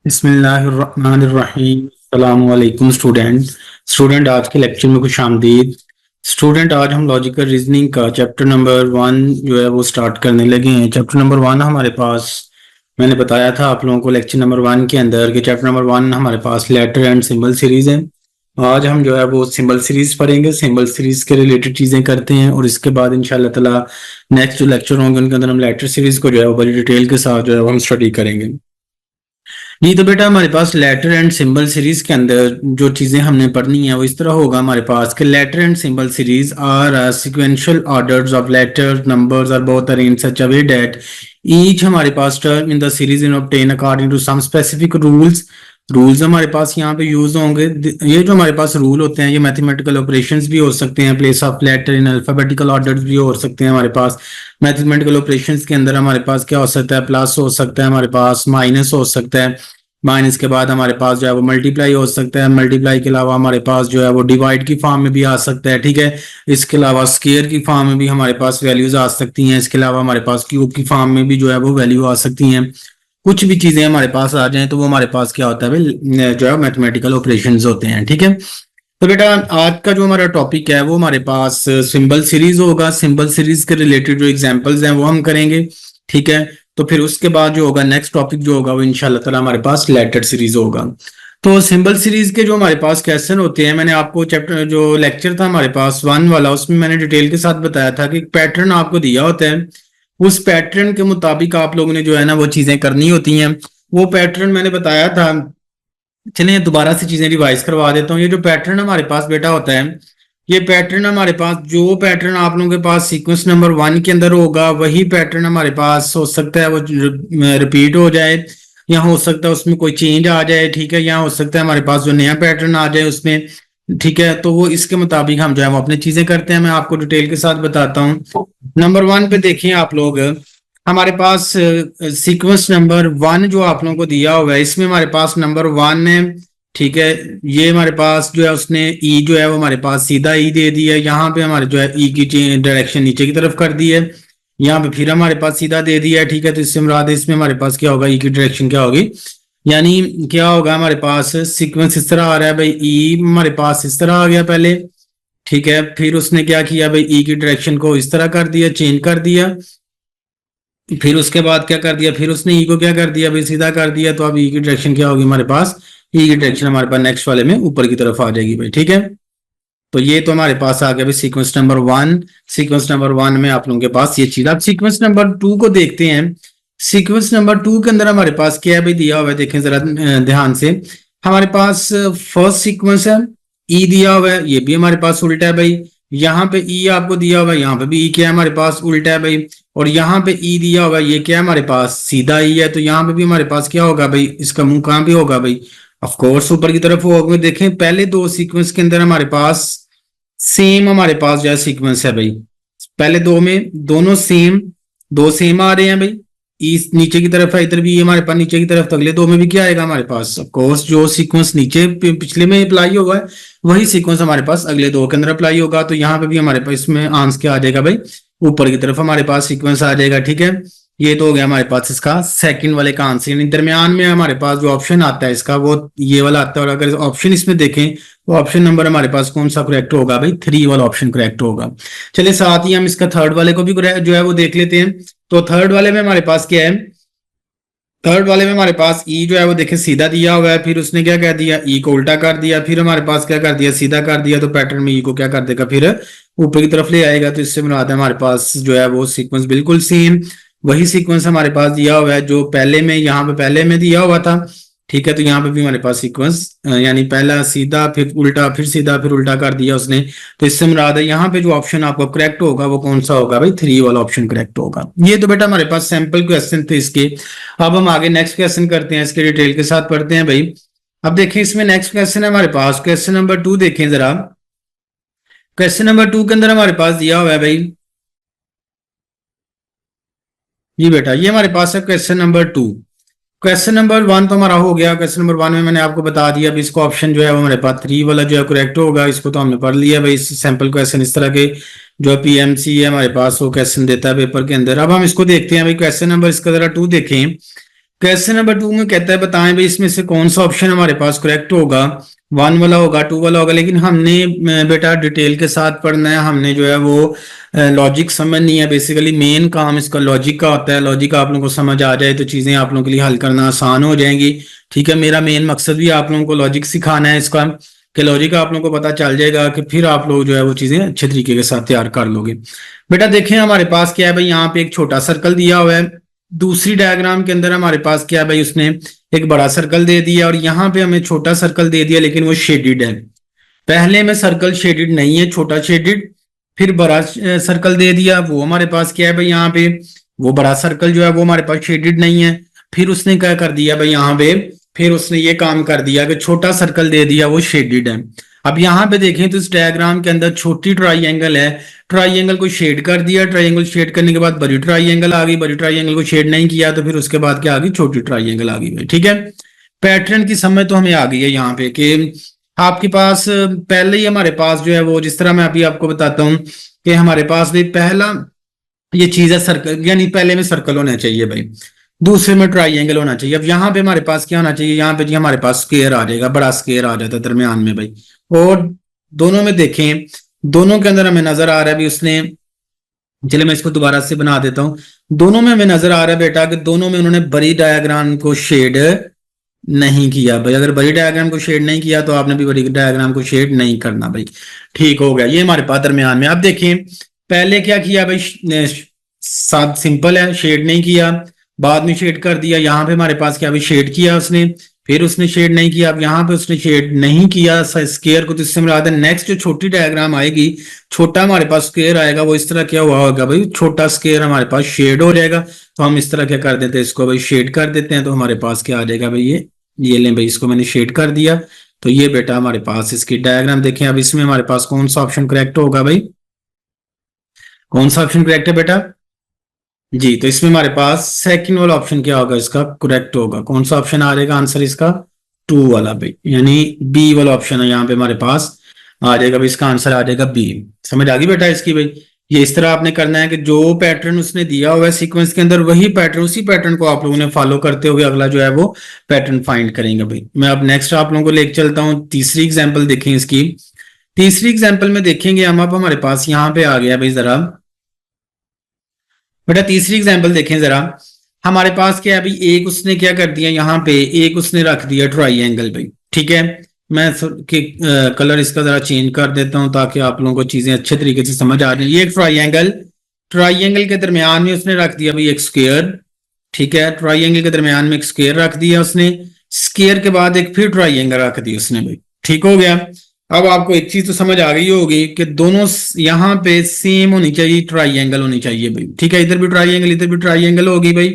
बिस्मिल्लाहिर्रहमानिर्रहीम। अस्सलामुअलैकुम स्टूडेंट आज के लेक्चर में खुश आमदीद। स्टूडेंट आज हम लॉजिकल रीजनिंग का चैप्टर नंबर 1 जो है वो स्टार्ट करने लगे हैं। चैप्टर नंबर 1 हमारे पास, मैंने बताया था आप लोगों को लेक्चर नंबर 1 के अंदर कि चैप्टर नंबर 1 हमारे पास लेटर एंड सिंबल सीरीज है। आज हम जो है वो सिंबल सीरीज पढ़ेंगे, सिंबल सीरीज के रिलेटेड चीज़ें करते हैं और इसके बाद इंशाल्लाह ताला नेक्स्ट जो लेक्चर होंगे उनके अंदर हम लेटर सीरीज को जो है वो बड़ी डिटेल के साथ जो है वो हम स्टडी करेंगे। जी तो बेटा हमारे पास लेटर एंड सिंबल सीरीज के अंदर जो चीजें हमने पढ़नी है वो इस तरह होगा हमारे पास कि letter and symbol series are sequential orders of letter numbers are both arrange such a way that each हमारे पास term in the series in obtain according to some specific rules. Rules हमारे पास यहाँ पे यूज होंगे। ये जो हमारे पास रूल होते हैं ये मैथमेटिकल ऑपरेशंस भी हो सकते हैं, place of letter in alphabetical orders भी हो सकते हैं। हमारे पास मैथमेटिकल ऑपरेशंस के अंदर हमारे पास क्या हो सकता है, प्लस हो सकता है, हमारे पास माइनस हो सकता है, माइनस के बाद हमारे पास जो है वो मल्टीप्लाई हो सकता है, मल्टीप्लाई के अलावा हमारे पास जो है वो डिवाइड की फॉर्म में भी आ सकता है। ठीक है, इसके अलावा स्केयर की फॉर्म में भी हमारे पास वैल्यूज आ सकती हैं। इसके अलावा हमारे पास क्यूब की फॉर्म में भी जो है वो वैल्यू आ सकती हैं। कुछ भी चीजें हमारे पास आ जाएं तो वो हमारे पास क्या होता है भाई, जो है मैथमेटिकल ऑपरेशंस होते हैं। ठीक है, तो बेटा आज का जो हमारा टॉपिक है वो हमारे पास सिंबल सीरीज होगा। सिंबल सीरीज के रिलेटेड जो एग्जांपल्स हैं वो हम करेंगे। ठीक है, तो फिर उसके बाद जो होगा नेक्स्ट टॉपिक जो होगा वो इंशाल्लाह ताला हमारे पास लेटर सीरीज होगा। तो सिंबल सीरीज के जो हमारे पास क्वेश्चन होते हैं, मैंने आपको चैप्टर जो लेक्चर था हमारे पास 1 वाला उसमें मैंने डिटेल के साथ बताया था कि एक पैटर्न आपको दिया होता है, उस पैटर्न के मुताबिक आप लोगों ने जो है ना वो चीजें करनी होती हैं। वो पैटर्न मैंने बताया था, चलिए दोबारा से चीजें रिवाइज करवा देता हूँ। ये जो पैटर्न हमारे पास बेटा होता है, ये पैटर्न हमारे पास, जो पैटर्न आप लोगों के पास सीक्वेंस नंबर 1 के अंदर होगा वही पैटर्न हमारे पास हो सकता है वो रिपीट हो जाए, या हो सकता है उसमें कोई चेंज आ जाए। ठीक है, या हो सकता है हमारे पास जो नया पैटर्न आ जाए उसमें। ठीक है, तो वो इसके मुताबिक हम जो है वो अपनी चीजें करते हैं। मैं आपको डिटेल के साथ बताता हूँ। नंबर 1 पे देखिए आप लोग, हमारे पास सीक्वेंस नंबर 1 जो आप लोगों को दिया हुआ है इसमें हमारे पास नंबर 1 है। ठीक है, ये हमारे पास जो है उसने ई जो है वो हमारे पास सीधा ई दे दिया है। यहाँ पे हमारे जो है ई की डायरेक्शन नीचे की तरफ कर दी है, यहाँ पे फिर हमारे पास सीधा दे दिया है। ठीक है, तो इससे मुराद है इसमें हमारे पास क्या होगा, ई की डायरेक्शन क्या होगी, यानी क्या होगा हमारे पास सीक्वेंस इस तरह आ रहा है भाई, ई हमारे पास इस तरह आ गया पहले। ठीक है, फिर उसने क्या किया भाई, ई की डायरेक्शन को इस तरह कर दिया, चेंज कर दिया। फिर उसके बाद क्या कर दिया, फिर उसने ई को क्या कर दिया भाई, सीधा कर दिया। तो अब ई की डायरेक्शन क्या होगी हमारे पास, ई की डायरेक्शन हमारे पास नेक्स्ट वाले में ऊपर की तरफ आ जाएगी भाई। ठीक है, तो ये तो हमारे पास आ गया भाई सीक्वेंस नंबर 1। सीक्वेंस नंबर 1 में आप लोगों के पास ये चीज। अब सीक्वेंस नंबर 2 को देखते हैं। सीक्वेंस नंबर 2 के अंदर हमारे पास क्या है भाई, दिया हुआ है, देखें जरा ध्यान से। हमारे पास फर्स्ट सीक्वेंस है, ई दिया हुआ है, ये भी हमारे पास उल्टा है भाई। यहाँ पे ई आपको दिया हुआ है, यहाँ पे भी ई क्या है हमारे पास, उल्टा है भाई। और यहाँ पे ई दिया हुआ है, ये क्या है हमारे पास, सीधा ई है। तो यहाँ पे भी हमारे पास क्या होगा भाई, इसका मुंह कहाँ पे होगा भाई, ऑफ कोर्स ऊपर की तरफ होगा। देखें पहले दो सीक्वेंस के अंदर हमारे पास सेम हमारे पास जो है सीक्वेंस है भाई, पहले दो में दोनों सेम, दो सेम आ रहे हैं भाई। इस नीचे की तरफ है, इधर भी हमारे पास नीचे की तरफ, तो अगले दो में भी क्या आएगा हमारे पास, ऑफ कोर्स जो सीक्वेंस नीचे पिछले में अप्लाई होगा है वही सीक्वेंस हमारे पास अगले दो के अंदर अप्लाई होगा। तो यहाँ पे भी हमारे पास इसमें आंसर क्या आ जाएगा भाई, ऊपर की तरफ हमारे पास सीक्वेंस आ जाएगा। ठीक है, ये तो हो गया हमारे पास इसका सेकंड वाले का आंसर। यानी दरमियान में हमारे पास जो ऑप्शन आता है इसका वो ये वाला आता है। और अगर ऑप्शन इसमें देखें तो ऑप्शन नंबर हमारे पास कौन सा करेक्ट होगा भाई, 3 वाला ऑप्शन करेक्ट होगा। चलिए साथ ही हम इसका थर्ड वाले को भी जो है वो देख लेते हैं। तो थर्ड वाले में हमारे पास क्या है, थर्ड वाले में हमारे पास ई जो है वो देखे सीधा दिया हुआ है, फिर उसने क्या कर दिया, ई को उल्टा कर दिया, फिर हमारे पास क्या कर दिया, सीधा कर दिया। तो पैटर्न में ई को क्या कर देगा, फिर ऊपर की तरफ ले आएगा। तो इससे मुराद है हमारे पास जो है वो सीक्वेंस बिल्कुल सेम वही सीक्वेंस हमारे पास दिया हुआ है जो पहले में, यहाँ पे पहले में दिया हुआ था। ठीक है, तो यहाँ पे भी हमारे पास सीक्वेंस यानी पहला सीधा फिर उल्टा फिर सीधा फिर उल्टा कर दिया उसने। तो इससे मुराद है यहाँ पे जो ऑप्शन आपको करेक्ट होगा वो कौन सा होगा भाई, 3 वाला ऑप्शन करेक्ट होगा। ये तो बेटा हमारे पास सैंपल क्वेश्चन थे इसके। अब हम आगे नेक्स्ट क्वेश्चन करते हैं, इसके डिटेल के साथ पढ़ते हैं भाई। अब देखिए इसमें नेक्स्ट क्वेश्चन है हमारे पास, क्वेश्चन नंबर 2 देखें जरा। क्वेश्चन नंबर 2 के अंदर हमारे पास दिया हुआ है भाई, ये बेटा ये हमारे पास है क्वेश्चन नंबर 2। क्वेश्चन नंबर 1 तो हमारा हो गया। क्वेश्चन नंबर 1 में मैंने आपको बता दिया अभी इसको ऑप्शन जो है वो हमारे पास 3 वाला जो है करेक्ट होगा। इसको तो हमने पढ़ लिया भाई। इस सैंपल क्वेश्चन इस तरह के जो पीएमसी है हमारे पास वो क्वेश्चन देता है पेपर के अंदर। अब हम इसको देखते हैं भाई, क्वेश्चन नंबर इसका जरा 2 देखें। क्वेश्चन नंबर 2 में कहता है बताएं भाई इसमें से कौन सा ऑप्शन हमारे पास करेक्ट होगा। 1 वाला होगा, 2 वाला होगा, लेकिन हमने बेटा डिटेल के साथ पढ़ना है। हमने जो है वो लॉजिक समझनी है। बेसिकली मेन काम इसका लॉजिक का होता है। लॉजिक आप लोगों को समझ आ जाए तो चीजें आप लोगों के लिए हल करना आसान हो जाएंगी। ठीक है, मेरा मेन मकसद भी आप लोगों को लॉजिक सिखाना है इसका, कि लॉजिक आप लोगों को पता चल जाएगा कि फिर आप लोग जो है वो चीजें अच्छे तरीके के साथ तैयार कर लोगे। बेटा देखें हमारे पास क्या है भाई, यहाँ पे एक छोटा सर्कल दिया हुआ है। दूसरी डायग्राम के अंदर हमारे पास क्या है भाई, उसने एक बड़ा सर्कल दे दिया और यहाँ पे हमें छोटा सर्कल दे दिया, लेकिन वो शेडिड है। पहले में सर्कल शेडिड नहीं है, छोटा शेडिड, फिर बड़ा सर्कल दे दिया। वो हमारे पास क्या है भाई, यहाँ पे वो बड़ा सर्कल जो है वो हमारे पास शेडिड नहीं है। फिर उसने क्या कर दिया भाई यहाँ पे, फिर उसने ये काम कर दिया कि छोटा सर्कल दे दिया, वो शेडिड है। अब यहाँ पे देखें तो इस डायग्राम के अंदर छोटी ट्राइंगल है, ट्राइंगल को शेड कर दिया। ट्राइंगल शेड करने के बाद बड़ी ट्राइंगल आ गई, बड़ी ट्राइंगल को शेड नहीं किया तो फिर उसके बाद क्या आ गई, छोटी ट्राइंगल आ गई। ठीक है, पैटर्न की समझ तो हमें आ गई है यहाँ पे कि आपके पास पहले ही हमारे पास जो है वो, जिस तरह मैं अभी आपको बताता हूँ कि हमारे पास भी पहला ये चीज है सर्कल, यानी पहले में सर्कल होना चाहिए भाई, दूसरे में ट्राइंगल होना चाहिए। अब यहाँ पे हमारे पास क्या होना चाहिए, यहाँ पे जी हमारे पास स्क्वायर आ जाएगा, बड़ा स्क्वायर आ जाता है दरमियान में भाई। और दोनों में देखें, दोनों के अंदर हमें नजर आ रहा है भी उसने, चलिए मैं इसको दोबारा से बना देता हूँ। दोनों में हमें नजर आ रहा है बेटा कि दोनों में उन्होंने बड़ी डायग्राम को शेड नहीं किया भाई। अगर बड़ी डायग्राम को शेड नहीं किया तो आपने भी बड़ी डायग्राम को शेड नहीं करना भाई। ठीक हो गया, ये हमारे पास दरमियान में। अब देखें पहले क्या किया भाई, साथ सिंपल है, शेड नहीं किया, बाद में शेड कर दिया। यहाँ पे हमारे पास क्या भाई, शेड किया उसने, फिर उसने शेड नहीं किया। अब यहाँ पे उसने शेड नहीं किया स्क्वायर को, तो इससे मिला दें। नेक्स्ट जो छोटी डायग्राम आएगी, छोटा हमारे पास स्क्वायर आएगा, वो इस तरह क्या हुआ होगा भाई, छोटा स्क्वायर हमारे पास शेड हो जाएगा। तो हम इस तरह क्या कर देते हैं, इसको भाई शेड कर देते हैं, तो हमारे पास क्या आ जाएगा भाई, ये लें भाई, इसको मैंने शेड कर दिया। तो ये बेटा हमारे पास इसकी डायग्राम देखें। अब इसमें हमारे पास कौन सा ऑप्शन करेक्ट होगा भाई, कौन सा ऑप्शन करेक्ट है बेटा जी। तो इसमें हमारे पास सेकंड वाला ऑप्शन क्या होगा, इसका करेक्ट होगा। कौन सा ऑप्शन आ जाएगा आंसर इसका, 2 वाला भाई, यानी बी वाला ऑप्शन है यहाँ पे हमारे पास आ जाएगा भाई। इसका आंसर आ जाएगा बी। समझ आ गई बेटा इसकी भाई। ये इस तरह आपने करना है कि जो पैटर्न उसने दिया हुआ है सीक्वेंस के अंदर, वही पैटर्न, उसी पैटर्न को आप लोगों ने फॉलो करते हुए अगला जो है वो पैटर्न फाइंड करेंगे भाई। मैं अब नेक्स्ट आप लोगों को लेकर चलता हूँ, तीसरी एग्जाम्पल देखें इसकी। तीसरी एग्जाम्पल में देखेंगे हम, अब हमारे पास यहाँ पे आ गया भाई, जरा बेटा तीसरी एग्जाम्पल देखें जरा। हमारे पास क्या है भाई, एक उसने क्या कर दिया, यहाँ पे एक उसने रख दिया ट्राइंगल भाई। ठीक है, मैं कलर इसका जरा चेंज कर देता हूं ताकि आप लोगों को चीजें अच्छे तरीके से समझ आ जाए। ये एक ट्राइंगल, ट्राइंगल के दरमियान में उसने रख दिया भाई एक स्क्वायर। ठीक है, ट्राइंगल के दरमियान में एक स्क्वायर रख दिया उसने, स्क्वायर के बाद एक फिर ट्राइंगल रख दिया उसने भाई। ठीक हो गया। अब आपको एक चीज तो समझ आ गई होगी कि दोनों यहाँ पे सेम होनी चाहिए, ट्राइंगल होनी चाहिए भाई। ठीक है, इधर भी ट्राइंगल, इधर भी ट्राइंगल होगी भाई,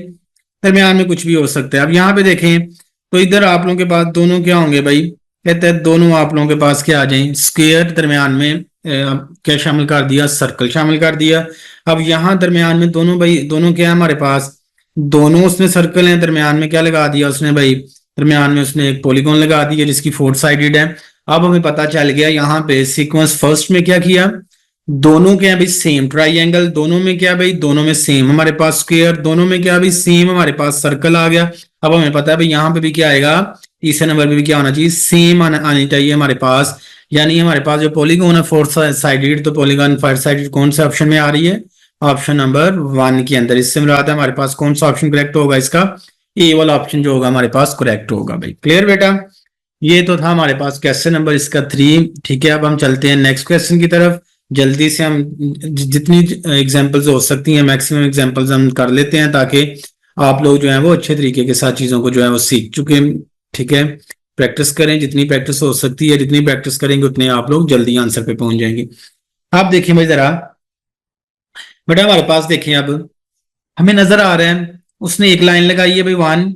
दरमियान में कुछ भी हो सकता है। अब यहाँ पे देखें तो इधर आप लोगों के पास दोनों क्या होंगे भाई, कहते हैं दोनों आप लोगों के पास क्या आ जाए, स्क्वायर दरमियान में क्या शामिल कर दिया, सर्कल शामिल कर दिया। अब यहाँ दरमियान में दोनों भाई, दोनों क्या है हमारे पास, दोनों उसने सर्कल है, दरमियान में क्या लगा दिया उसने भाई, दरमियान में उसने एक पॉलीगॉन लगा दिया जिसकी 4 साइडेड है। अब हमें पता चल गया यहाँ पे सीक्वेंस फर्स्ट में क्या किया, दोनों क्या भाई सेम ट्राइंगल, दोनों में क्या भाई, दोनों में सेम हमारे पास स्क्वायर, दोनों में क्या भाई सेम हमारे पास सर्कल आ गया। अब हमें पता है भाई यहाँ पे भी क्या आएगा, तीसरे नंबर पे भी क्या होना चाहिए, सेम आनी चाहिए हमारे पास। यानी हमारे पास जो पॉलीगॉन है 4 साइडेड, तो पॉलीगॉन 5 साइडेड कौन से ऑप्शन में आ रही है, ऑप्शन नंबर 1 के अंदर। इससे मिलाता है हमारे पास कौन सा ऑप्शन करेक्ट होगा, इसका ए वाला ऑप्शन जो होगा हमारे पास करेक्ट होगा भाई। क्लियर बेटा, ये तो था हमारे पास क्वेश्चन नंबर इसका 3। ठीक है, अब हम चलते हैं नेक्स्ट क्वेश्चन की तरफ। जल्दी से हम जितनी एग्जांपल्स हो सकती हैं मैक्सिमम एग्जांपल्स हम कर लेते हैं, ताकि आप लोग जो है वो अच्छे तरीके के साथ चीजों को जो है वो सीख चुके। ठीक है, प्रैक्टिस करें, जितनी प्रैक्टिस हो सकती है, जितनी प्रैक्टिस करेंगे उतने आप लोग जल्दी आंसर पे पहुंच जाएंगे। आप देखिए भाई जरा, बेटा हमारे पास देखिए, अब हमें नजर आ रहा है उसने एक लाइन लगाई है भाई 1,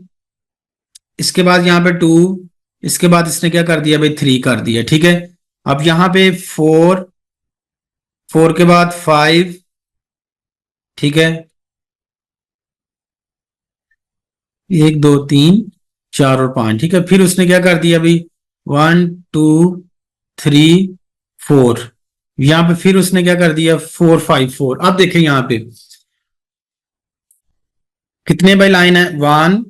इसके बाद यहाँ पे 2, इसके बाद इसने क्या कर दिया भाई 3 कर दिया। ठीक है, अब यहाँ पे 4, 4 के बाद 5, ठीक है, 1 2 3 4 और 5। ठीक है, फिर उसने क्या कर दिया भाई 1 2 3 4, यहाँ पे फिर उसने क्या कर दिया 4 5 4। अब देखें यहाँ पे कितने भाई लाइन है, 1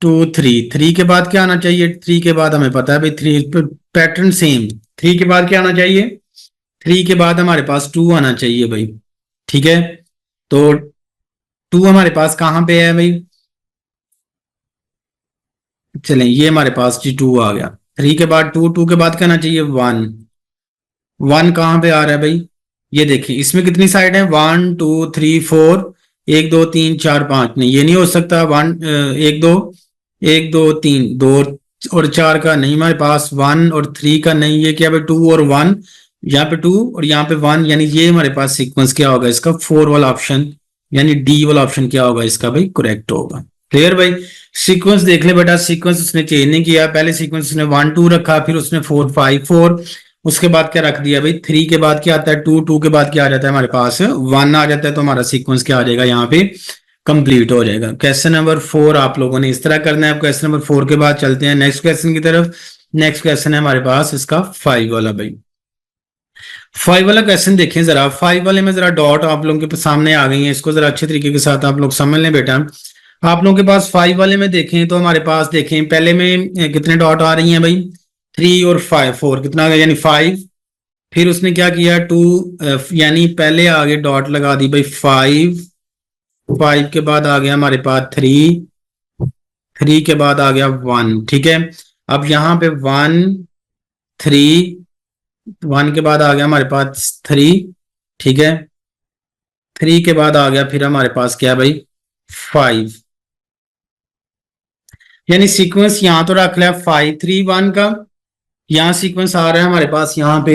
3 के बाद क्या आना चाहिए? 3 के बाद हमें पता है भाई 3 पैटर्न सेम। 3 के बाद क्या आना चाहिए? 3 के बाद हमारे पास 2 आना चाहिए भाई। ठीक है, तो 2 हमारे पास कहाँ पे है भाई? चलें, ये हमारे पास जी 2 आ गया। 3 के बाद 2, 2 के बाद क्या आना चाहिए? 1। 1 कहाँ पे आ रहा है भाई? ये देखिए, इसमें कितनी साइड है? 1 2 3 4, 1 2 3 4 5। नहीं, ये नहीं हो सकता। 1 2, 1 2 3, 2 और 4 का नहीं हमारे पास, 1 और 3 का नहीं। ये क्या भाई? 2 और 1, यहाँ पे 2 और यहाँ पे 1, यानी ये हमारे पास सीक्वेंस क्या होगा इसका? 4 वाला ऑप्शन, यानी डी वाला ऑप्शन क्या होगा इसका भाई? करेक्ट होगा। क्लियर भाई? सीक्वेंस देख ले बेटा, सीक्वेंस उसने चेंज नहीं किया। पहले सीक्वेंस उसने 1 2 रखा, फिर उसने 4 5 4, उसके बाद क्या रख दिया भाई? 3 के बाद क्या आता है? 2, 2 के बाद क्या आ जाता है हमारे पास? 1 आ जाता है। तो हमारा सीक्वेंस क्या आ जाएगा यहाँ पे? कंप्लीट हो जाएगा। क्वेश्चन नंबर 4 आप लोगों ने इस तरह करना है। क्वेश्चन नंबर 4 के बाद चलते हैं नेक्स्ट क्वेश्चन की तरफ। नेक्स्ट क्वेश्चन है हमारे पास इसका 5 वाला भाई। 5 वाला क्वेश्चन देखें जरा। 5 वाले में जरा डॉट आप लोगों के सामने आ गई है, इसको जरा अच्छे तरीके के साथ आप लोग समझ लें बेटा। आप लोगों के पास 5 वाले में देखें तो हमारे पास देखें पहले में कितने डॉट आ रही हैं भाई? 3 और 5, 4 कितना आ गया? यानी 5। फिर उसने क्या किया? 2, यानी पहले आगे डॉट लगा दी भाई 5। 5 के बाद आ गया हमारे पास 3। 3 के बाद आ गया 1। ठीक है, अब यहाँ पे 1 3, 1 के बाद आ गया हमारे पास 3। ठीक है, 3 के बाद आ गया फिर हमारे पास क्या भाई? 5। यानी सीक्वेंस यहाँ तो रख लिया 5 3 1 का। यहाँ सीक्वेंस आ रहा है हमारे पास यहाँ पे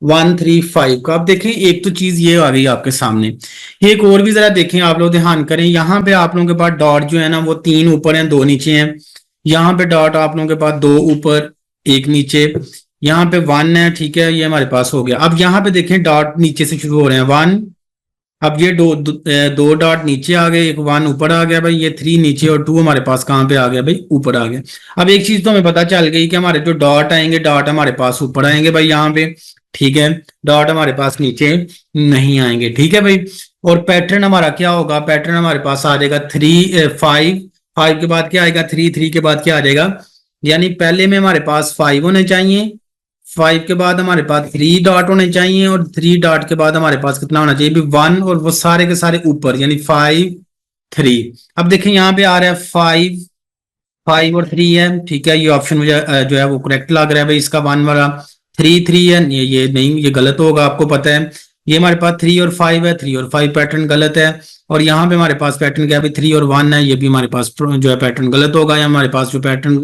1 3 5 का। अब देखें, एक तो चीज ये आ गई आपके सामने, एक और भी जरा देखें आप लोग, ध्यान करें। यहाँ पे आप लोगों के पास डॉट जो है ना वो 3 ऊपर हैं 2 नीचे हैं। यहाँ पे डॉट आप लोगों के पास 2 ऊपर 1 नीचे। यहाँ पे 1 है। ठीक है, ये हमारे पास हो गया। अब यहाँ पे देखें डॉट नीचे से शुरू हो रहे हैं 1। अब ये दो डॉट नीचे आ गए, एक 1 ऊपर आ गया भाई। ये 3 नीचे और 2 हमारे पास कहाँ पे आ गया भाई? ऊपर आ गया। अब एक चीज तो हमें पता चल गई कि हमारे जो डॉट आएंगे, डॉट हमारे पास ऊपर आएंगे भाई यहाँ पे। ठीक है, डॉट हमारे पास नीचे नहीं आएंगे। ठीक है भाई, और पैटर्न हमारा क्या होगा? पैटर्न हमारे पास आ जाएगा 3 5। 5 के बाद क्या आएगा? 3। 3 के बाद क्या आ जाएगा? यानी पहले में हमारे पास 5 होने चाहिए, 5 के बाद हमारे पास 3 डॉट होने चाहिए, और 3 डॉट के बाद हमारे पास कितना होना चाहिए? 1, और वो सारे के सारे ऊपर, यानी 5 3। अब देखें यहाँ पे आ रहा है 5 5 और 3 है। ठीक है, ये ऑप्शन मुझे जो है वो करेक्ट लग रहा है भाई। इसका 1 वाला 3 3 है, ये नहीं, ये गलत होगा, आपको पता है। ये हमारे पास 3 और 5 है, 3 और 5 पैटर्न गलत है। और यहाँ पे हमारे पास पैटर्न क्या है? 3 और 1 है, ये भी हमारे पास जो है पैटर्न गलत होगा। या हमारे पास जो पैटर्न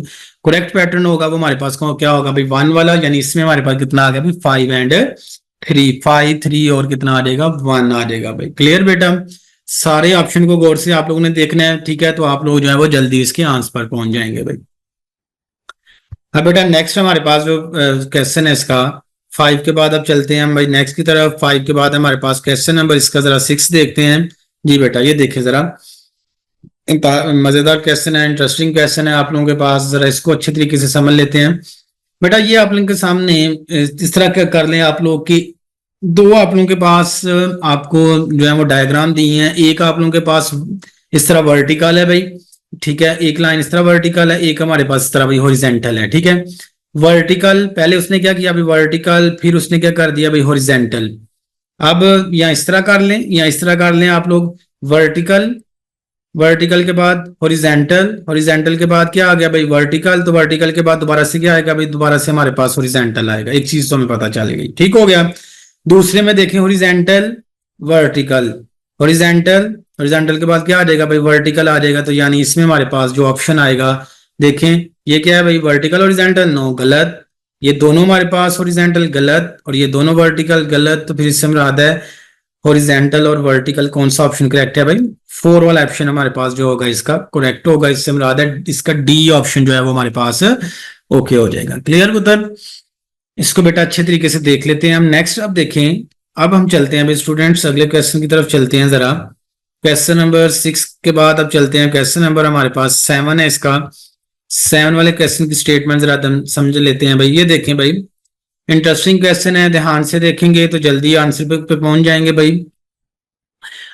करेक्ट पैटर्न होगा वो हमारे पास क्या होगा भाई? 1 वाला। यानी इसमें हमारे पास कितना आ गया भाई? 5 एंड 3। 5 3 और कितना आ जाएगा? 1 आ जाएगा भाई। क्लियर बेटा? सारे ऑप्शन को गौर से आप लोगों ने देखना है। ठीक है, तो आप लोग जो है वो जल्दी इसके आंसर पर पहुंच जाएंगे भाई। अब बेटा नेक्स्ट हमारे पास जो क्वेश्चन है इसका 5 के बाद, अब चलते हैं हम भाई नेक्स्ट की तरफ। 5 के बाद हमारे पास क्वेश्चन नंबर इसका जरा 6 देखते हैं। जी बेटा, ये देखिए जरा, मजेदार क्वेश्चन है, इंटरेस्टिंग क्वेश्चन है आप लोगों के पास। जरा इसको अच्छे तरीके से समझ लेते हैं बेटा। ये आप लोगों के सामने इस तरह का कर लें आप लोग की, दो आप लोगों के पास आपको जो है वो डायग्राम दी हैं। एक आप लोगों के पास इस तरह वर्टिकल है भाई। ठीक है, एक लाइन इस तरह वर्टिकल है, एक हमारे पास इस तरह भाई हॉरिजेंटल है। ठीक है, वर्टिकल पहले उसने क्या किया भाई? वर्टिकल, फिर उसने क्या कर दिया भाई? हॉरिजेंटल। अब या इस तरह कर लें या इस तरह कर लें आप लोग। वर्टिकल, वर्टिकल के बाद हॉरिजेंटल, हॉरिजेंटल के बाद क्या आ गया भाई? वर्टिकल। तो वर्टिकल के बाद दोबारा से क्या आएगा भाई? दोबारा से हमारे पास हॉरिजेंटल आएगा। एक चीज तो हमें पता चल गई। ठीक हो गया। दूसरे में देखें हॉरिजेंटल वर्टिकल, हॉरिजेंटल, हॉरिजेंटल के बाद क्या आ जाएगा भाई? वर्टिकल आ जाएगा। तो यानी इसमें हमारे पास जो ऑप्शन आएगा, देखें ये क्या है भाई? वर्टिकल हॉरिजेंटल, नो, गलत। ये दोनों हमारे पास हॉरिजेंटल गलत, और ये दोनों वर्टिकल गलत। तो फिर इससे मुराद है हॉरिजेंटल और वर्टिकल, कौन सा ऑप्शन करेक्ट है भाई? 4 वाला ऑप्शन हमारे पास जो होगा इसका करेक्ट होगा। इससे मुराद है इसका डी ऑप्शन जो है वो हमारे पास ओके हो जाएगा। क्लियर पुत्र? इसको बेटा अच्छे तरीके से देख लेते हैं हम। नेक्स्ट अब देखें, अब हम चलते हैं भाई स्टूडेंट्स अगले क्वेश्चन की तरफ चलते हैं जरा। क्वेश्चन नंबर 6 के बाद अब चलते हैं क्वेश्चन नंबर हमारे पास 7 है इसका। 7 वाले क्वेश्चन की स्टेटमेंट जरा समझ लेते हैं भाई। ये देखें भाई, इंटरेस्टिंग क्वेश्चन है, ध्यान से देखेंगे तो जल्दी आंसर पे पहुंच जाएंगे भाई।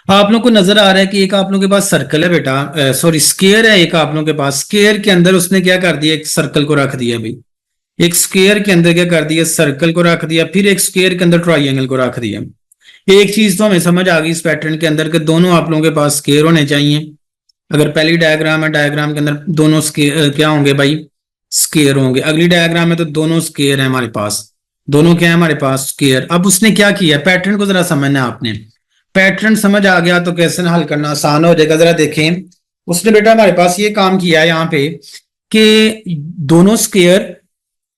आप लोग को नजर आ रहा है कि एक आप लोगों के पास सर्कल है बेटा, सॉरी स्क्वायर है एक आप लोगों के पास। स्क्वायर के अंदर उसने क्या कर दिया, एक सर्कल को रख दिया भाई। एक स्क्वायर के अंदर क्या कर दिया, सर्कल को रख दिया, फिर एक स्क्वायर के अंदर ट्राइंगल को रख दिया। एक चीज तो हमें समझ आ गई इस पैटर्न के अंदर के दोनों आप लोगों के पास स्क्वायर होने चाहिए। अगर पहली डायग्राम है, डायग्राम के अंदर दोनों स्क्वायर क्या होंगे भाई, स्क्वायर होंगे। अगली डायग्राम में तो दोनों स्क्वायर है हमारे पास, दोनों क्या है हमारे पास, स्क्वायर। अब उसने क्या किया, पैटर्न को जरा समझना है आपने। पैटर्न समझ आ गया तो कैसे हल करना आसान हो जाएगा। जरा देखें, उसने बेटा हमारे पास ये काम किया है यहाँ पे कि दोनों स्क्वायर,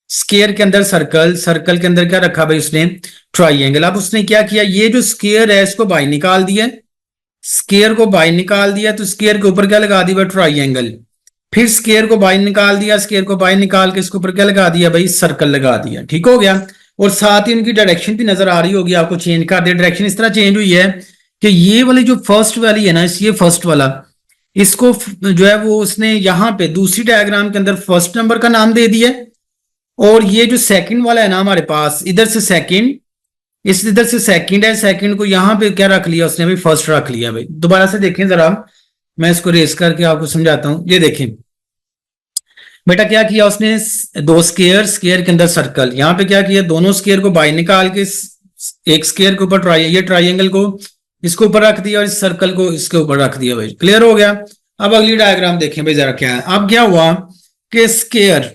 स्क्वायर के अंदर सर्कल, सर्कल के अंदर क्या रखा भाई उसने, ट्राइंगल। अब उसने क्या किया, ये जो स्क्वायर है इसको बाहर निकाल दिया, स्क्वायर को बाहर निकाल दिया, तो स्क्वायर के ऊपर क्या लगा दिया, ट्राइंगल। फिर स्क्वायर को बाहर निकाल दिया, स्क्वायर को बाहर निकाल के इसके ऊपर क्या लगा दिया भाई, सर्कल लगा दिया। ठीक हो गया। और साथ ही उनकी डायरेक्शन भी नजर आ रही होगी आपको, चेंज कर दिया। डायरेक्शन इस तरह चेंज हुई है कि ये वाली जो फर्स्ट वाली है ना, ये फर्स्ट वाला, इसको जो है वो उसने यहाँ पे दूसरी डायग्राम के अंदर फर्स्ट नंबर का नाम दे दिया। और ये जो सेकंड वाला है ना हमारे पास, इधर से सेकंड, इस इधर से सेकंड है, सेकंड को यहाँ पे क्या रख लिया उसने भाई, फर्स्ट रख लिया भाई। दोबारा से देखें जरा, मैं इसको रेस करके आपको समझाता हूं। ये देखें बेटा क्या किया उसने, दो स्क्वायर, स्क्वायर के अंदर सर्कल, यहाँ पे क्या किया, दोनों स्क्वायर को बाहर निकाल के एक स्क्वायर के ऊपर ये ट्राइंगल को इसके ऊपर रख दिया और इस सर्कल को इसके ऊपर रख दिया भाई। क्लियर हो गया। अब अगली डायग्राम देखें भाई जरा क्या है। अब क्या हुआ कि स्क्वायर,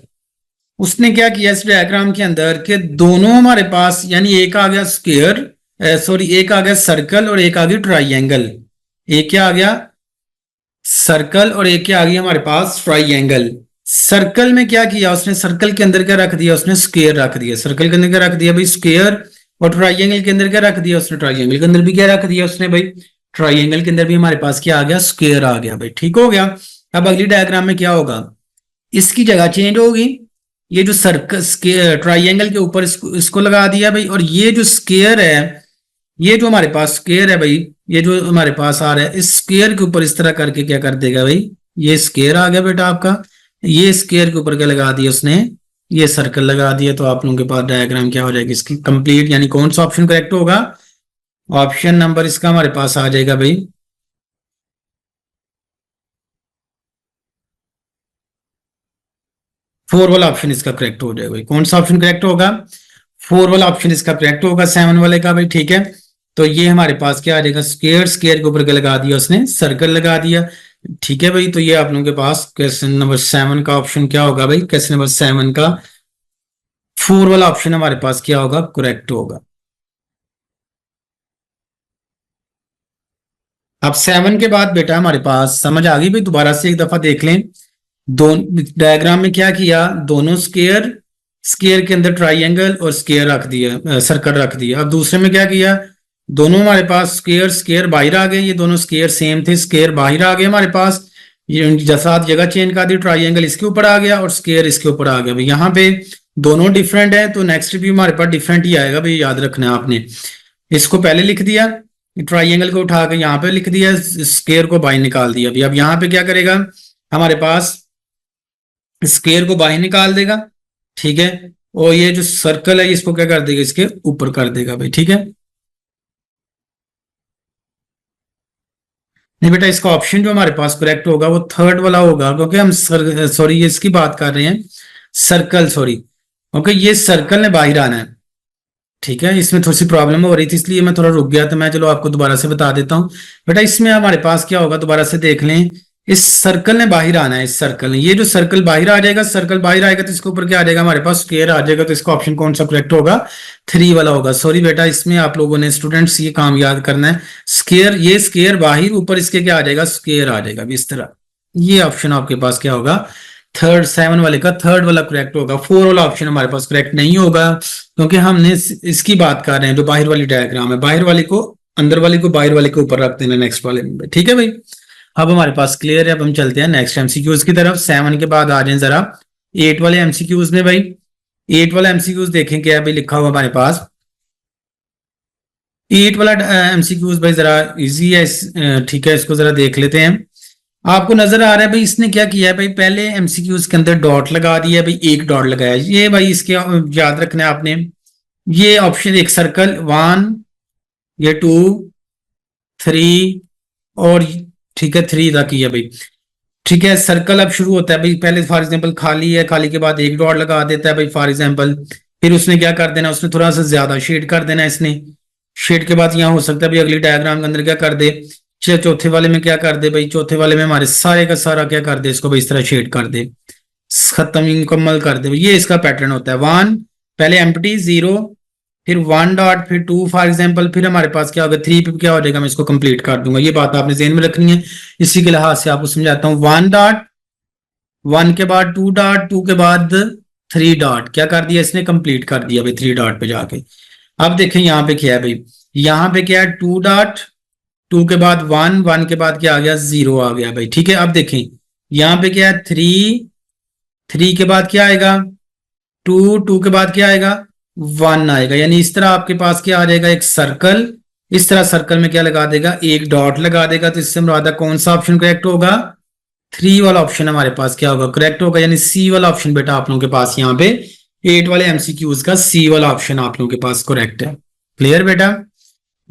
उसने क्या किया इस डायग्राम के अंदर कि दोनों हमारे पास, यानी एक आ गया स्क्वायर, सॉरी एक आ गया सर्कल और एक आ गया ट्राइंगल। एक क्या आ गया, सर्कल, और एक क्या आ गया हमारे पास, ट्राइंगल। सर्कल में क्या किया उसने, सर्कल के अंदर क्या रख दिया उसने, स्क्वायर रख दिया। सर्कल के अंदर क्या रख दिया भाई, स्क्वायर। और ट्राइंगल के अंदर क्या रख दिया उसने, ट्राइंगल के अंदर भी क्या रख दिया उसने भाई, ट्राइंगल के अंदर भी हमारे पास क्या आ गया, स्क्वायर आ गया भाई। ठीक हो गया। अब अगली डायग्राम में क्या होगा, इसकी जगह चेंज होगी। ये जो सर्कल ट्राइंगल के ऊपर इसको लगा दिया भाई, और ये जो स्क्वायर है, ये जो हमारे पास स्क्वायर है भाई, ये जो हमारे पास आ रहा है, इस स्क्वायर के ऊपर इस तरह करके क्या कर देगा भाई, ये स्क्वायर आ गया बेटा आपका। ये स्क्वायर के ऊपर क्या लगा दिया उसने, ये सर्कल लगा दिया। तो आप लोगों के पास डायग्राम क्या हो जाएगी इसकी, कंप्लीट। यानी कौन सा ऑप्शन करेक्ट होगा, ऑप्शन नंबर इसका हमारे पास आ जाएगा भाई, 4 वाला ऑप्शन इसका करेक्ट हो जाएगा भाई। कौन सा ऑप्शन करेक्ट होगा, 4 वाला ऑप्शन इसका करेक्ट होगा, 7 वाले का भाई। ठीक है, तो ये हमारे पास क्या आ जाएगा, स्क्वायर, स्क्वायर के ऊपर क्या लगा दिया उसने, सर्कल लगा दिया। ठीक है भाई, तो ये आप लोगों के पास क्वेश्चन नंबर 7 का ऑप्शन क्या होगा भाई, क्वेश्चन नंबर 7 का 4 वाला ऑप्शन हमारे पास क्या होगा, करेक्ट होगा। अब 7 के बाद बेटा हमारे पास समझ आ गई भाई, दोबारा से एक दफा देख लें। दो डायग्राम में क्या किया, दोनों स्क्वायर, स्क्वायर के अंदर ट्राइंगल और स्क्वायर रख दिया, सर्कल रख दिया। अब दूसरे में क्या किया, दोनों हमारे पास स्क्वायर, स्क्वायर बाहर आ गए, ये दोनों स्क्वायर सेम थे, स्क्वायर बाहर आ गए हमारे पास। ये जैसा जगह चेंज कर दी, ट्राइंगल इसके ऊपर आ गया और स्क्वायर इसके ऊपर आ गया भाई। यहाँ पे दोनों डिफरेंट है तो नेक्स्ट भी हमारे पास डिफरेंट ही आएगा भाई, याद रखना है आपने। इसको पहले लिख दिया, ट्राइंगल को उठा के यहाँ पे लिख दिया, स्क्वायर को बाहर निकाल दिया अभी। अब यहाँ पे क्या करेगा हमारे पास, स्क्वायर को बाहर निकाल देगा। ठीक है, और ये जो सर्कल है इसको क्या कर देगा, इसके ऊपर कर देगा भाई। ठीक है, नहीं बेटा इसका ऑप्शन जो हमारे पास करेक्ट होगा वो थर्ड वाला होगा, क्योंकि हम सॉरी ये इसकी बात कर रहे हैं, सर्कल, सॉरी ओके, ये सर्कल ने बाहर आना है। ठीक है, इसमें थोड़ी सी प्रॉब्लम हो रही थी इसलिए मैं थोड़ा रुक गया, तो मैं चलो आपको दोबारा से बता देता हूँ। बेटा इसमें हमारे पास क्या होगा, दोबारा से देख लें, इस सर्कल ने बाहर आना है, इस सर्कल ने, ये जो सर्कल बाहर आ जाएगा, सर्कल बाहर आएगा तो इसके ऊपर क्या आ जाएगा हमारे पास, स्क्वायर आ जाएगा। तो इसका ऑप्शन कौन सा करेक्ट होगा, 3 वाला होगा। सॉरी बेटा, इसमें आप लोगों ने स्टूडेंट्स ये काम याद करना है, स्क्वायर, ये स्क्वायर बाहर, ऊपर इसके क्या आ जाएगा, स्क्वायर आ जाएगा इस तरह। ये ऑप्शन आपके पास क्या होगा, थर्ड, 7 वाले का थर्ड वाला करेक्ट होगा। 4 वाला ऑप्शन हमारे पास करेक्ट नहीं होगा, क्योंकि हमने इसकी बात कर रहे हैं, जो बाहर वाली डायग्राम है, बाहर वाले को अंदर वाले को बाहर वाले के ऊपर रख देना नेक्स्ट वाले में। ठीक है भाई, अब हमारे पास क्लियर है। अब हम चलते हैं नेक्स्ट एमसीक्यूज की तरफ। 7 के बाद आ जाए जरा 8 वाले एमसीक्यूज में भाई। 8 वाला एमसीक्यूज देखें क्या भाई लिखा हुआ हमारे पास। 8 वाला एमसीक्यूज भाई जरा इजी है, ठीक है, इसको जरा देख लेते हैं। आपको नजर आ रहा है भाई इसने क्या किया है भाई, पहले एमसीक्यूज के अंदर डॉट लगा दिया भाई, एक डॉट लगाया। ये भाई इसके याद रखना है आपने, ये ऑप्शन एक सर्कल 1, ये 2, 3 और ठीक है 3 तक ही है भाई। ठीक है, सर्कल अब शुरू होता है भाई, पहले फॉर एग्जांपल खाली है, खाली के बाद एक डॉट लगा देता है भाई फॉर एग्जांपल, फिर उसने क्या कर देना, उसने थोड़ा सा ज्यादा शेड कर देना इसने, शेड के बाद यहाँ हो सकता है भाई अगली डायग्राम के अंदर क्या कर दे, चौथे वाले में क्या कर दे भाई, चौथे वाले में हमारे सारे का सारा क्या कर दे, इसको भाई इस तरह शेड कर दे, खत्म मुकम्मल कर दे। ये इसका पैटर्न होता है। 1 पहले एम्प्टी 0, फिर 1 डॉट, फिर 2 फॉर एग्जांपल, फिर हमारे पास क्या होगा 3 पे क्या हो जाएगा, मैं इसको कंप्लीट कर दूंगा। ये बात आपने ध्यान में रखनी है, इसी के लिहाज से आपको समझाता हूँ। 1 डॉट, 1 के बाद 2 डॉट, 2 के बाद 3 डॉट, क्या कर दिया इसने, कंप्लीट कर दिया भाई 3 डॉट पे जाके। अब देखें यहाँ पे क्या है भाई, यहाँ पे क्या है 2 डॉट, 2 के बाद 1, 1 के बाद क्या आ गया 0 आ गया भाई। ठीक है, अब देखें यहाँ पे क्या है 3, 3 के बाद क्या आएगा 2, 2 के बाद क्या आएगा 1 आएगा। यानी इस तरह आपके पास क्या आ जाएगा, एक सर्कल, इस तरह सर्कल में क्या लगा देगा, एक डॉट लगा देगा। तो इससे मुराद कौन सा ऑप्शन करेक्ट होगा, 3 वाला ऑप्शन हमारे पास क्या होगा, करेक्ट होगा। यानी सी वाला ऑप्शन बेटा आप लोगों के पास यहाँ पे 8 वाले एमसीक्यूज का सी वाला ऑप्शन आप लोगों के पास करेक्ट है। क्लियर बेटा,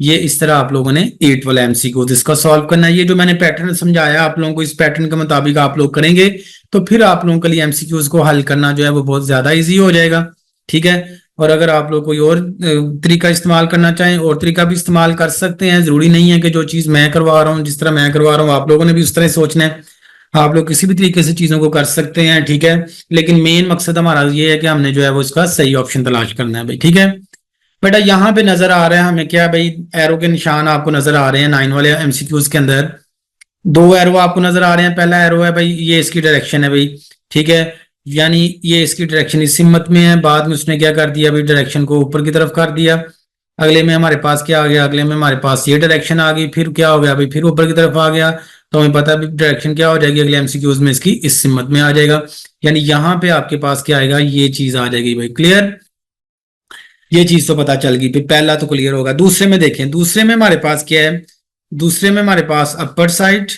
ये इस तरह आप लोगों ने 8 वाला एमसीक्यू इसका सॉल्व करना है। ये जो मैंने पैटर्न समझाया आप लोगों को, इस पैटर्न के मुताबिक आप लोग करेंगे तो फिर आप लोगों के लिए एमसीक्यूज को हल करना जो है वो बहुत ज्यादा इजी हो जाएगा। ठीक है, और अगर आप लोग कोई और तरीका इस्तेमाल करना चाहें और तरीका भी इस्तेमाल कर सकते हैं, जरूरी नहीं है कि जो चीज मैं करवा रहा हूँ, जिस तरह मैं करवा रहा हूँ आप लोगों ने भी उस तरह सोचना है। आप लोग किसी भी तरीके से चीजों को कर सकते हैं। ठीक है, लेकिन मेन मकसद हमारा ये है कि हमने जो है वो इसका सही ऑप्शन तलाश करना है भाई। ठीक है बेटा, यहाँ पे नजर आ रहा है हमें क्या भाई, एरो के निशान आपको नजर आ रहे हैं 9 वाले एमसीक्यूज के अंदर। 2 एरो आपको नजर आ रहे हैं, पहला एरो है भाई ये इसकी डायरेक्शन है भाई। ठीक है, यानी ये इसकी डायरेक्शन इस सिमत में है, बाद में उसने क्या कर दिया भाई, डायरेक्शन को ऊपर की तरफ कर दिया। अगले में हमारे पास क्या आ गया, अगले में हमारे पास ये डायरेक्शन आ गई, फिर क्या हो गया भाई, फिर ऊपर की तरफ आ गया। तो हमें पता है डायरेक्शन क्या हो जाएगी अगले एमसीक्यूज में, इसकी इस सिमत में आ जाएगा। यानी यहाँ पे आपके पास क्या आएगा, ये चीज आ जाएगी भाई। क्लियर, ये चीज तो पता चल गई, पहला तो क्लियर होगा। दूसरे में देखें, दूसरे में हमारे पास क्या है, दूसरे में हमारे पास अपर साइड,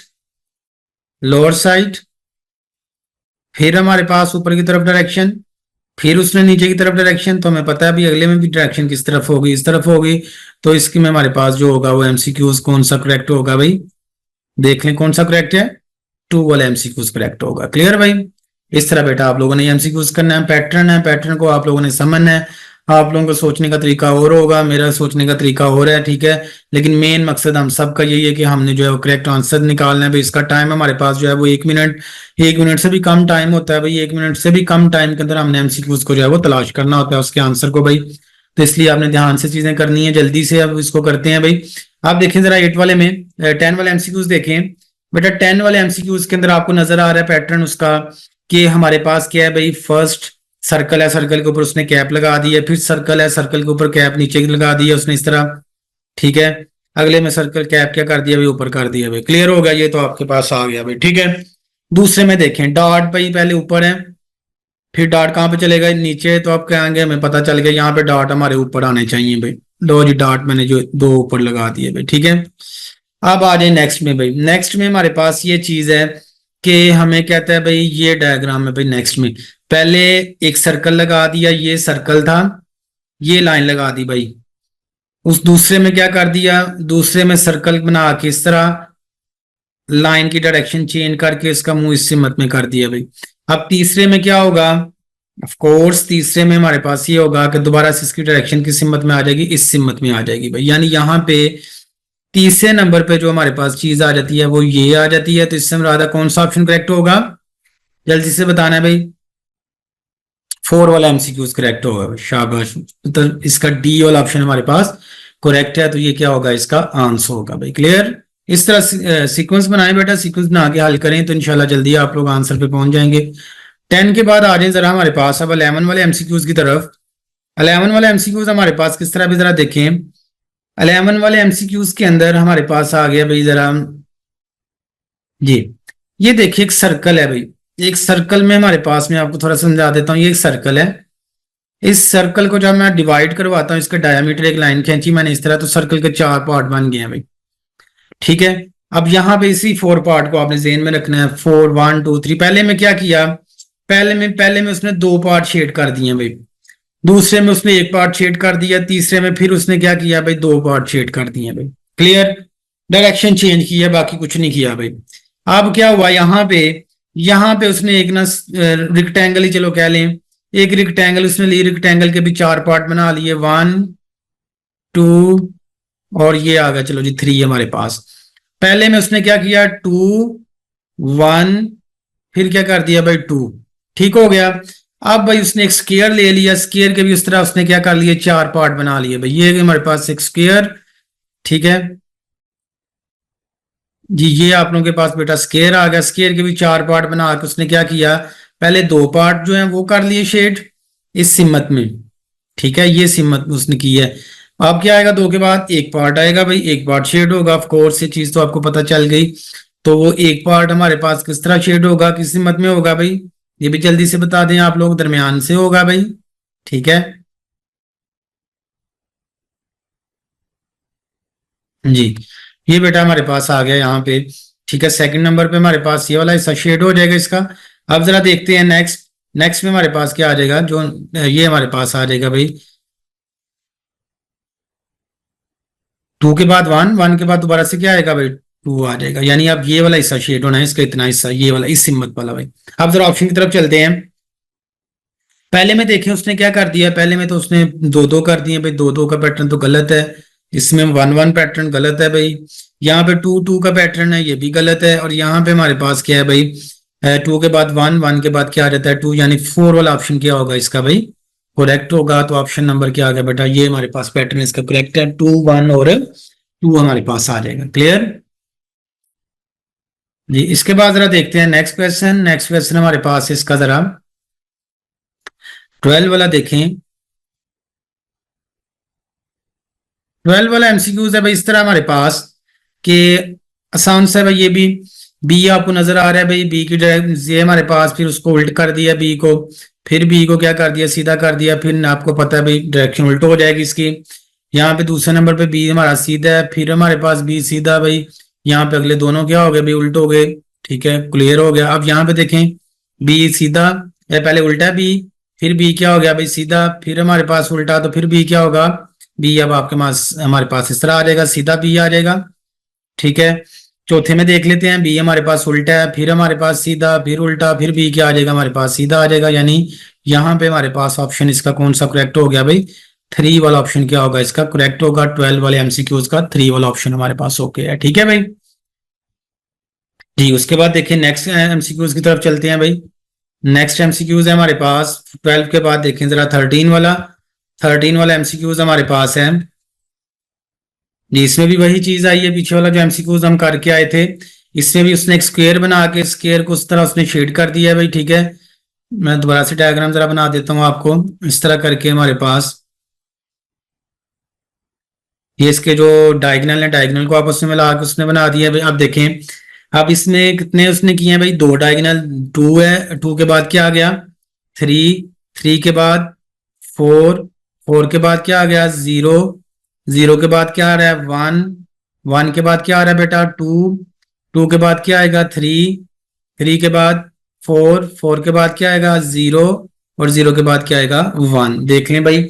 लोअर साइड, फिर हमारे पास ऊपर की तरफ डायरेक्शन, फिर उसने नीचे की तरफ डायरेक्शन। तो हमें पता है अभी अगले में भी डायरेक्शन किस तरफ होगी, इस तरफ होगी। तो इसकी में हमारे पास जो होगा वो एमसीक्यूज कौन सा करेक्ट होगा भाई, देख लें कौन सा करेक्ट है, 2 वाला एमसीक्यूज करेक्ट होगा। क्लियर भाई, इस तरह बेटा आप लोगों ने एमसीक्यूज करना है, पैटर्न है, पैटर्न को आप लोगों ने समझना है। आप लोगों का सोचने का तरीका और होगा, मेरा सोचने का तरीका और है। ठीक है, लेकिन मेन मकसद हम सबका यही है कि हमने जो है वो करेक्ट आंसर निकालना है भाई। इसका टाइम हमारे पास जो है वो 1 मिनट, 1 मिनट से भी कम टाइम होता है भाई। 1 मिनट से भी कम टाइम के अंदर हमने एमसीक्यूज को जो है वो तलाश करना होता है उसके आंसर को भाई। तो इसलिए आपने ध्यान से चीजें करनी है, जल्दी से अब इसको करते हैं भाई। आप देखें जरा 8 वाले में 10 वाले एमसीक्यूज देखें बेटा। 10 वाले एमसीक्यूज के अंदर आपको नजर आ रहा है पैटर्न उसका कि हमारे पास क्या है भाई, फर्स्ट सर्कल है, सर्कल के ऊपर उसने कैप लगा दी है, फिर सर्कल है, सर्कल के ऊपर कैप नीचे लगा दी है उसने इस तरह। ठीक है, अगले में सर्कल कैप क्या कर दिया भाई, ऊपर कर दिया भाई। क्लियर हो गया, ये तो आपके पास आ गया भाई। ठीक है, दूसरे में देखें डॉट भाई पहले ऊपर है, फिर डॉट कहाँ पे चलेगा, नीचे। तो आप कहेंगे हमें पता चल गया यहाँ पे डॉट हमारे ऊपर आने चाहिए भाई। लो जी, डॉट मैंने जो 2 ऊपर लगा दिए भाई। ठीक है, अब आ जाए नेक्स्ट में भाई। नेक्स्ट में हमारे पास ये चीज है कि हमें कहता है भाई, ये डायग्राम है भाई। नेक्स्ट में पहले एक सर्कल लगा दिया, ये सर्कल था, ये लाइन लगा दी भाई। उस दूसरे में क्या कर दिया, दूसरे में सर्कल बना के इस तरह लाइन की डायरेक्शन चेंज करके इसका मुंह इस सिमत में कर दिया भाई। अब तीसरे में क्या होगा, ऑफ कोर्स तीसरे में हमारे पास ये होगा कि दोबारा से इसकी डायरेक्शन किस सिमत में आ जाएगी, इस सिमत में आ जाएगी भाई। यानी यहाँ पे तीसरे नंबर पे जो हमारे पास चीज आ जाती है वो ये आ जाती है। तो इससे मुराद कौन सा ऑप्शन करेक्ट होगा, जल्दी से बताना है भाई। 4 वाला एमसीक्यूज करेक्ट होगा, शाबाश। तो इसका डी वाला ऑप्शन हमारे पास करेक्ट है, तो ये क्या होगा, इसका आंसर होगा भाई। क्लियर, इस तरह सीक्वेंस बनाएं बेटा, सीक्वेंस बना के हल करें तो इंशाल्लाह जल्दी आप लोग आंसर पे पहुंच जाएंगे। 10 के बाद आ जाए जरा हमारे पास अब 11 वाले एमसीक्यूज की तरफ। 11 वाले एमसीक्यूज हमारे पास किस तरह भी जरा देखें। 11 वाले एमसीक्यूज के अंदर हमारे पास आ गया भाई जरा जी, ये देखिए एक सर्कल है भाई। एक सर्कल में हमारे पास में आपको थोड़ा समझा देता हूँ, ये एक सर्कल है। इस सर्कल को जब मैं डिवाइड करवाता हूँ, इसका डायमीटर एक लाइन खींची मैंने इस तरह, तो सर्कल के 4 पार्ट बन गए हैं भाई। ठीक है, अब यहाँ पे इसी 4 पार्ट को आपने ज़हन में रखना है। 4 1 2 3। पहले में क्या किया, पहले में उसने 2 पार्ट शेड कर दिए भाई। दूसरे में उसने 1 पार्ट शेड कर दिया। तीसरे में फिर उसने क्या किया भाई, 2 पार्ट शेड कर दिए भाई। क्लियर, डायरेक्शन चेंज की है, बाकी कुछ नहीं किया भाई। अब क्या हुआ यहाँ पे उसने एक ना रिक्टेंगल ही चलो कह लें, एक रिक्टेंगल उसने ली, रिक्टेंगल के भी चार पार्ट बना लिए, 1 2 और ये आ गया चलो जी 3 हमारे पास। पहले में उसने क्या किया, 2 1 फिर क्या कर दिया भाई 2, ठीक हो गया। अब भाई उसने एक स्क्वायर ले लिया, स्क्वायर के भी उस तरह उसने क्या कर लिए, चार पार्ट बना लिए भाई। ये हमारे पास एक स्क्वायर, ठीक है जी, ये आप लोगों के पास बेटा स्क्वायर आ गया। स्क्वायर के भी चार पार्ट बना के उसने क्या किया, पहले दो पार्ट जो है वो कर लिए शेड इस सिमत में, ठीक है, ये सिमत उसने की है। अब क्या आएगा, दो के बाद एक पार्ट आएगा भाई, एक पार्ट शेड होगा, ऑफ कोर्स ये चीज तो आपको पता चल गई। तो वो एक पार्ट हमारे पास किस तरह शेड होगा, किस सिमत में होगा भाई, ये भी जल्दी से बता दें आप लोग, दरमियान से होगा भाई, ठीक है जी। ये बेटा हमारे पास आ गया यहाँ पे, ठीक है। सेकंड नंबर पे हमारे पास ये वाला हिस्सा शेड हो जाएगा इसका। अब जरा देखते हैं नेक्स्ट, नेक्स्ट में हमारे पास क्या आ जाएगा, जो ये हमारे पास आ जाएगा भाई, 2 के बाद 1, 1 के बाद दोबारा से क्या आएगा भाई, 2 आ जाएगा। यानी अब ये वाला हिस्सा शेड होना है, इसका इतना हिस्सा, ये वाला इस हिम्मत वाला भाई। अब जरा ऑप्शन की तरफ चलते हैं। पहले में देखें उसने क्या कर दिया, पहले में तो उसने दो दो कर दिए भाई, दो दो का पैटर्न तो गलत है, इसमें 1 1 पैटर्न गलत है भाई। यहाँ पे 2 2 का पैटर्न है, ये भी गलत है। और यहाँ पे हमारे पास क्या है भाई, 2 के बाद 1, 1 के बाद क्या आ जाता है 2, यानी 4 वाला ऑप्शन क्या होगा इसका भाई, करेक्ट होगा। तो ऑप्शन नंबर क्या आ गया बेटा, ये हमारे पास पैटर्न इसका करेक्ट है, 2 1 और 2 हमारे पास आ जाएगा। क्लियर जी। इसके बाद जरा देखते हैं नेक्स्ट क्वेश्चन। नेक्स्ट क्वेश्चन हमारे पास इसका जरा 12 वाला देखें। 12 वाला एमसीक्यूज है भाई इस तरह हमारे पास कि आसान सा है भाई, ये भी बी आपको नजर आ रहा है भाई, बी की ये हमारे पास, फिर उसको उल्ट कर दिया बी को, फिर बी को क्या कर दिया, सीधा कर दिया, फिर आपको पता है भाई डायरेक्शन उल्ट हो जाएगी इसकी। यहाँ पे दूसरे नंबर पे बी हमारा सीधा है, फिर हमारे पास बी सीधा भाई, यहाँ पे अगले दोनों क्या हो गए भाई, उल्ट हो गए, ठीक है क्लियर हो गया। अब यहाँ पे देखें बी सीधा, पहले उल्टा बी, फिर बी क्या हो गया भाई सीधा, फिर हमारे पास उल्टा, तो फिर बी क्या होगा, बी अब आपके पास हमारे पास इस तरह आ जाएगा, सीधा बी आ जाएगा, ठीक है। चौथे में देख लेते हैं, बी हमारे पास उल्टा है, फिर हमारे पास सीधा, फिर उल्टा, फिर बी क्या आ जाएगा हमारे पास सीधा आ जाएगा। यानी यहाँ पे हमारे पास ऑप्शन इसका कौन सा करेक्ट हो गया भाई, 3 वाला ऑप्शन क्या होगा इसका करेक्ट होगा। 12 वाले एमसीक्यूज का 3 वाला ऑप्शन हमारे पास ओके है, ठीक है भाई जी। उसके बाद देखिए नेक्स्ट एमसीक्यूज की तरफ चलते हैं भाई। नेक्स्ट एमसीक्यूज है हमारे पास 12 के बाद, देखें जरा 13 वाला एमसीक्यूज हमारे पास है जी। इसमें भी वही चीज आई है, पीछे वाला जो एमसीक्यूज हम करके आए थे, इसमें भी उसने एक स्क्वायर बना के स्क्वायर को उस तरह उसने शेड कर दिया है भाई, ठीक है। मैं दोबारा से डायग्राम जरा बना देता हूँ आपको, इस तरह करके हमारे पास ये इसके जो डायगनल है, डायगनल को आपस में मिला के उसने बना दिया है भाई। अब देखें, अब इसमें कितने उसने किए हैं भाई, दो डायगनल, 2 है, 2 के बाद क्या आ गया 3, 3 के बाद 4, 4 के बाद क्या आ गया 0, 0 के बाद क्या आ रहा है 1, 1 के बाद क्या आ रहा है बेटा 2, 2 के बाद क्या आएगा 3, 3 के बाद 4, 4 के बाद क्या आएगा 0, और 0 के बाद क्या आएगा 1। देख लें भाई,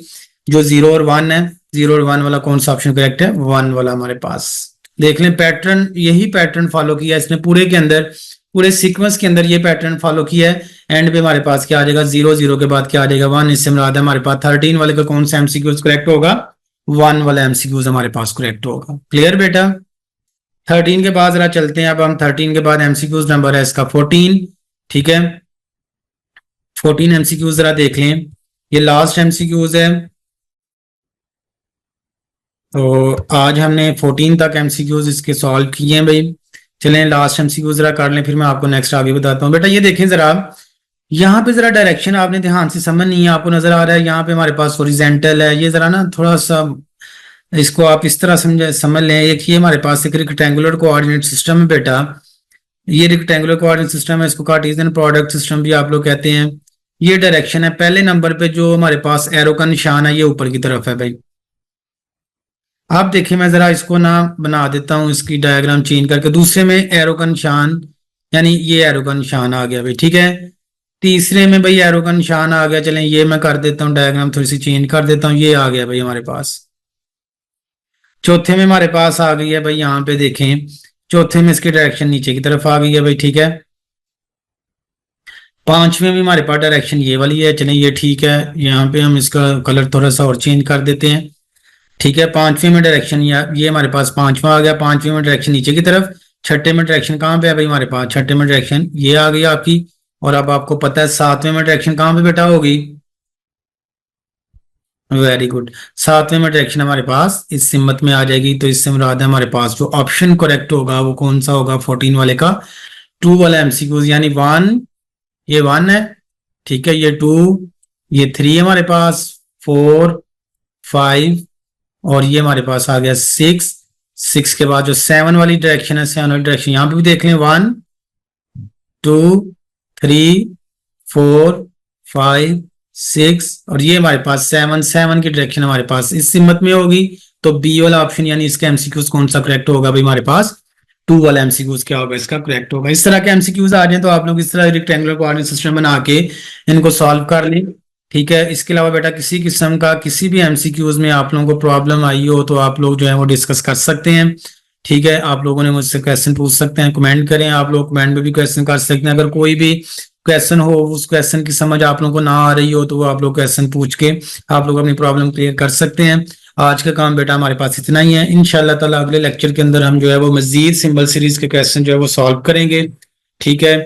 जो 0 और 1 है, 0 और 1 वाला कौन सा ऑप्शन करेक्ट है, 1 वाला हमारे पास। देख लें पैटर्न, यही पैटर्न फॉलो किया इसने पूरे के अंदर, पूरे सीक्वेंस के अंदर ये पैटर्न फॉलो किया है। एंड पे हमारे पास क्या आ जाएगा 0, 0 के बाद क्या आ जाएगा 1, इससे मुराद है हमारे पास 13 वाले का कौन सा एमसीक्यूज करेक्ट होगा, 1 वाला एमसीक्यूज हमारे पास करेक्ट होगा। क्लियर बेटा। 13 के बाद जरा चलते हैं, अब हम 13 के बाद एमसीक्यूज नंबर है इसका 14, ठीक है। 14 एमसीक्यूज जरा देख लें, ये लास्ट एमसीक्यूज है। तो आज हमने 14 तक एमसीक्यूज इसके सॉल्व किए हैं भाई। चलें लास्ट एमसीक्यू जरा कर लें, फिर मैं आपको नेक्स्ट आगे बताता हूँ। बेटा ये देखें जरा, यहाँ पे जरा डायरेक्शन आपने ध्यान से समझ नहीं है, आपको नजर आ रहा है यहाँ पे हमारे पास ओरिजेंटल है, ये जरा ना थोड़ा सा इसको आप इस तरह समझ लें। एक ये हमारे पास एक रेक्टेंगुलर कोऑर्डिनेट सिस्टम है बेटा, ये रेक्टेंगुलर कोऑर्डिनेट सिस्टम है, इसको कार्टेशियन प्रोडक्ट सिस्टम भी आप लोग कहते हैं। ये डायरेक्शन है, पहले नंबर पे जो हमारे पास एरो का निशान है ये ऊपर की तरफ है भाई। आप देखिए मैं जरा इसको ना बना देता हूँ, इसकी डायग्राम चेंज करके, दूसरे में एरो का निशान, यानी ये एरो का निशान आ गया भाई, ठीक है। तीसरे में भाई एरो का निशान आ गया, चलें ये मैं कर देता हूँ डायग्राम थोड़ी सी चेंज कर देता हूँ, ये आ गया भाई हमारे पास। चौथे में हमारे पास आ गई है भाई, यहाँ पे देखें चौथे में इसकी डायरेक्शन नीचे की तरफ आ गई है भाई, ठीक है। पांचवें में हमारे पास डायरेक्शन ये वाली है, चलें ये ठीक है। यहाँ पे हम इसका कलर थोड़ा सा और चेंज कर देते हैं, ठीक है। पांचवें में डायरेक्शन ये हमारे पास पांचवा आ गया, पांचवें में डायरेक्शन नीचे की तरफ। छठे में डायरेक्शन कहाँ पे है भाई हमारे पास, छठे में डायरेक्शन ये आ गई आपकी। और अब आपको पता है सातवें में डायरेक्शन कहाँ पे बेटा होगी, वेरी गुड, सातवें में डायरेक्शन हमारे पास इस सिमत में आ जाएगी। तो इससे मुराद है हमारे पास जो ऑप्शन करेक्ट होगा वो कौन सा होगा, 14 वाले का। टू वाला एमसीक्यूज, यानी वन, ये वन है, ठीक है, ये टू, ये थ्री हमारे पास, फोर, फाइव, और ये हमारे पास आ गया सिक्स। सिक्स के बाद जो सेवन वाली डायरेक्शन है, सेवन वाली डायरेक्शन यहां पे भी देख लें, one, two, three, four, five, six, और ये हमारे पास सेवन। सेवन की डायरेक्शन हमारे पास इस सिमत में होगी। तो बी वाला ऑप्शन यानी इसका एमसीक्यूज कौन सा करेक्ट होगा भाई हमारे पास, टू वाला एमसीक्यूज क्या होगा इसका करेक्ट होगा। इस तरह के एमसीक्यूज आ जाए तो आप लोग इस तरह रेक्टेंगुलर कोऑर्डिनेट सिस्टम बना के इनको सॉल्व कर लें, ठीक है। इसके अलावा बेटा किसी किस्म का किसी भी एमसीक्यूज में आप लोगों को प्रॉब्लम आई हो तो आप लोग जो है वो डिस्कस कर सकते हैं, ठीक है। आप लोगों ने मुझसे क्वेश्चन पूछ सकते हैं, कमेंट करें, आप लोग कमेंट में भी क्वेश्चन कर सकते हैं। अगर कोई भी क्वेश्चन हो, उस क्वेश्चन की समझ आप लोगों को ना आ रही हो तो वो आप लोग क्वेश्चन पूछ के आप लोग अपनी प्रॉब्लम क्लियर कर सकते हैं। आज का काम बेटा हमारे पास इतना ही है। इंशाल्लाह ताला अगले लेक्चर के अंदर हम जो है वो मजीद सिंबल सीरीज के क्वेश्चन जो है वो सॉल्व करेंगे, ठीक है।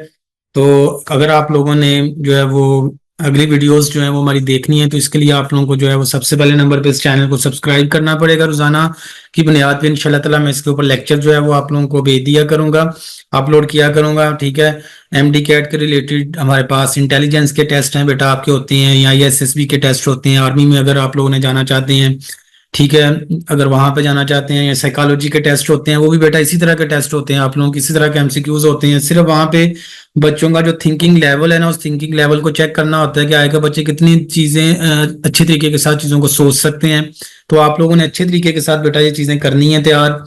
तो अगर आप लोगों ने जो है वो अगली वीडियोस जो है वो हमारी देखनी है तो इसके लिए आप लोगों को जो है वो सबसे पहले नंबर पे इस चैनल को सब्सक्राइब करना पड़ेगा। रोजाना की बुनियाद पे इंशाल्लाह ताला मैं इसके ऊपर लेक्चर जो है वो आप लोगों को भेज दिया करूंगा, अपलोड किया करूंगा, ठीक है। एमडी कैट के रिलेटेड हमारे पास इंटेलिजेंस के टेस्ट हैं बेटा आपके होते हैं, या एसएसबी के टेस्ट होते हैं आर्मी में अगर आप लोगों ने जाना चाहते हैं, ठीक है। अगर वहां पे जाना चाहते हैं, या साइकोलॉजी के टेस्ट होते हैं वो भी बेटा इसी तरह के टेस्ट होते हैं, आप लोगों की इसी तरह के एमसीक्यूज होते हैं। सिर्फ वहां पे बच्चों का जो थिंकिंग लेवल है ना, उस थिंकिंग लेवल को चेक करना होता है कि आगे बच्चे कितनी चीजें अच्छे तरीके के साथ चीजों को सोच सकते हैं। तो आप लोगों ने अच्छे तरीके के साथ बेटा ये चीजें करनी है तैयार।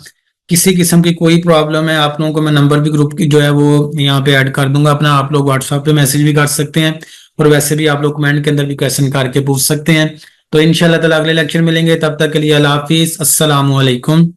किसी किस्म की कोई प्रॉब्लम है आप लोगों को मैं नंबर भी ग्रुप की जो है वो यहाँ पे ऐड कर दूंगा अपना, आप लोग व्हाट्सएप पे मैसेज भी कर सकते हैं, और वैसे भी आप लोग कमेंट के अंदर भी क्वेश्चन करके पूछ सकते हैं। तो इंशाल्लाह ताला अगले लेक्चर मिलेंगे, तब तक के लिए अल्लाह हाफिज, अस्सलाम वालेकुम।